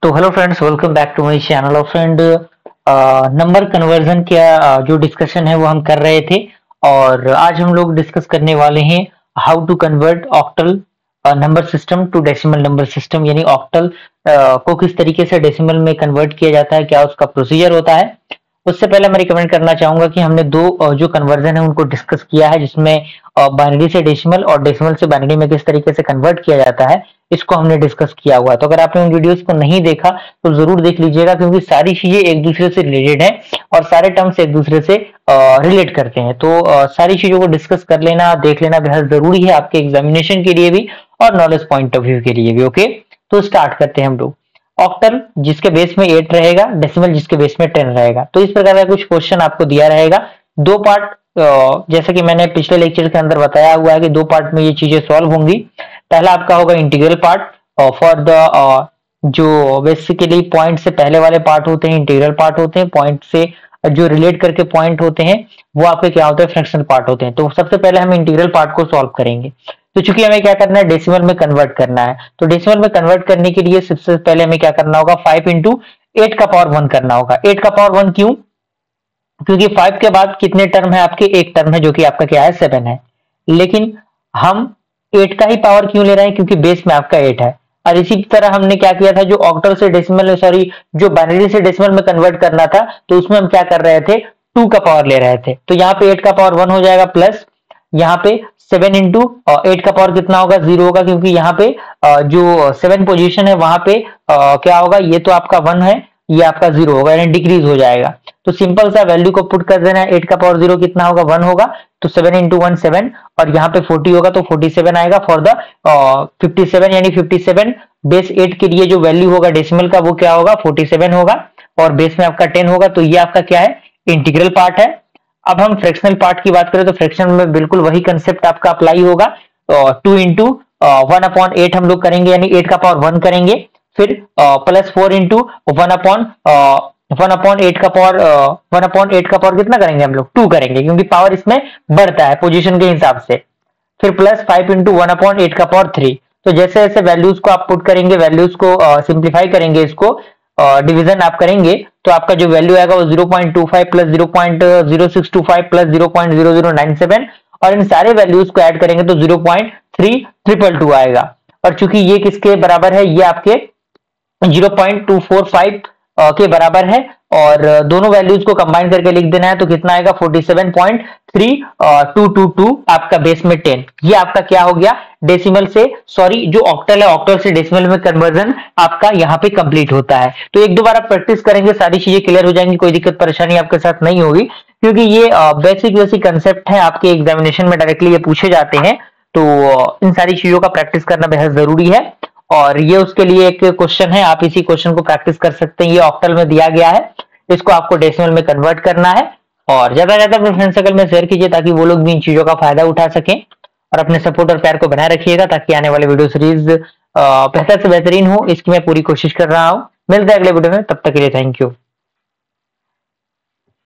तो hello friends, welcome back to my channel. और friend, number conversion का जो डिस्कशन है वो हम कर रहे थे। और आज हम लोग डिस्कस करने वाले हैं how to convert octal number system to decimal number system, यानी ऑक्टल को किस तरीके से डेसिमल में कन्वर्ट किया जाता है, क्या उसका प्रोसीजर होता है। उससे पहले मैं रिकमेंड करना चाहूंगा कि हमने दो जो कन्वर्जन है उनको डिस्कस किया है, जिसमें बाइनरी से डेसिमल और डेसिमल से बाइनरी में किस तरीके से कन्वर्ट किया जाता है, इसको हमने डिस्कस किया हुआ है। तो अगर आपने उन वीडियोस को नहीं देखा तो जरूर देख लीजिएगा, क्योंकि सारी चीजें एक दूसरे से रिलेटेड हैं और सारे टर्म्स एक दूसरे से रिलेट करते हैं। तो सारी चीजों को डिस्कस कर लेना, देख लेना बेहद जरूरी है आपके एग्जामिनेशन के लिए भी और नॉलेज पॉइंट ऑफ व्यू के लिए भी। ओके, तो स्टार्ट करते हैं हम लोग। ऑक्टल जिसके बेस में 8 रहेगा, डेसिमल जिसके बेस में 10 रहेगा। तो इस प्रकार का कुछ क्वेश्चन आपको दिया रहेगा। दो पार्ट, जैसे कि मैंने पिछले लेक्चर के अंदर बताया हुआ है कि दो पार्ट में ये चीजें सॉल्व होंगी। पहला आपका होगा इंटीग्रल पार्ट फॉर द जो बेसिकली पॉइंट से पहले वाले पार्ट होते हैं इंटीग्रल पार्ट होते हैं, पॉइंट से जो रिलेट करके पॉइंट होते हैं वो आपके क्या होते हैं, फ्रैक्शनल पार्ट होते हैं। तो सबसे पहले हम इंटीग्रल पार्ट को सॉल्व करेंगे। तो चूंकि हमें क्या करना है, डेसिमल में कन्वर्ट करना है, तो डेसिमल में कन्वर्ट करने के लिए सबसे पहले हमें क्या करना होगा, 5 इंटू 8 का पावर 1 करना होगा। 8 का पावर 1 क्यों? क्योंकि 5 के बाद कितने टर्म है आपके, एक टर्म है जो कि आपका क्या है, 7 है। लेकिन हम 8 का ही पावर क्यों ले रहे हैं, क्योंकि बेस में आपका 8 है। और इसी तरह हमने क्या किया था, जो ऑक्टल से डेसिमल, सॉरी जो बाइनरी से डेसिमल में कन्वर्ट करना था, तो उसमें हम क्या कर रहे थे, 2 का पावर ले रहे थे। तो यहाँ पे 8 का पावर 1 हो जाएगा, प्लस यहाँ पे 7 इंटू 8 का पावर कितना होगा, 0 होगा, क्योंकि यहाँ पे जो 7 पोजीशन है वहां पे क्या होगा, ये तो आपका 1 है, ये आपका 0 होगा, यानी डिक्रीज हो जाएगा। तो सिंपल सा वैल्यू को पुट कर देना है। 8 का पावर 0 कितना होगा, 1 होगा। तो 7 इंटू 1 7, और यहाँ पे 40 होगा तो 47 आएगा फॉर द 57, यानी 57 बेस 8 के लिए जो वैल्यू होगा डेसिमल का वो क्या होगा, 47 होगा, और बेस में आपका 10 होगा। तो ये आपका क्या है, इंटीग्रल पार्ट है। अब हम फ्रैक्शनल पार्ट की बात करें तो फ्रैक्शन में बिल्कुल वही कंसेप्ट आपका अप्लाई होगा। 2 इंटू 1/8 हम लोग करेंगे, यानी 8 का पावर 1 करेंगे। फिर प्लस 4 इंटू 1/8 का पावर 1/8 का पावर कितना करेंगे हम लोग, 2 करेंगे, क्योंकि पावर इसमें बढ़ता है पोजीशन के हिसाब से। फिर प्लस 5 इंटू 1/8 का पावर 3। तो जैसे जैसे वैल्यूज को आप पुट करेंगे, वैल्यूज को सिंप्लीफाई करेंगे, इसको डिवीजन आप करेंगे, तो आपका जो वैल्यू आएगा वो 0.25 प्लस 0.0625 प्लस 0.0097, और इन सारे वैल्यूज को ऐड करेंगे तो 0.3222 आएगा। और चूंकि ये किसके बराबर है, ये आपके 0.245 के बराबर है, और दोनों वैल्यूज को कंबाइन करके लिख देना है, तो कितना आएगा, 47.3222 आपका बेस में 10। ये आपका क्या हो गया, डेसिमल से, सॉरी जो ऑक्टल है, ऑक्टल से डेसिमल में कन्वर्जन आपका यहाँ पे कंप्लीट होता है। तो एक दो बार आप प्रैक्टिस करेंगे, सारी चीजें क्लियर हो जाएंगी, कोई दिक्कत परेशानी आपके साथ नहीं होगी, क्योंकि ये बेसिक कंसेप्ट है, आपके एग्जामिनेशन में डायरेक्टली ये पूछे जाते हैं। तो इन सारी चीजों का प्रैक्टिस करना बेहद जरूरी है, और ये उसके लिए एक क्वेश्चन है, आप इसी क्वेश्चन को प्रैक्टिस कर सकते हैं। ये ऑक्टल में दिया गया है, इसको आपको डेसिमल में कन्वर्ट करना है, और ज्यादा से ज्यादा अपने फ्रेंड सर्कल में शेयर कीजिए ताकि वो लोग भी इन चीजों का फायदा उठा सकें। और अपने सपोर्ट और प्यार को बनाए रखिएगा ताकि आने वाले वीडियो सीरीज बेहतर से बेहतरीन हो, इसकी मैं पूरी कोशिश कर रहा हूँ। मिलते हैं अगले वीडियो में, तब तक के लिए थैंक यू।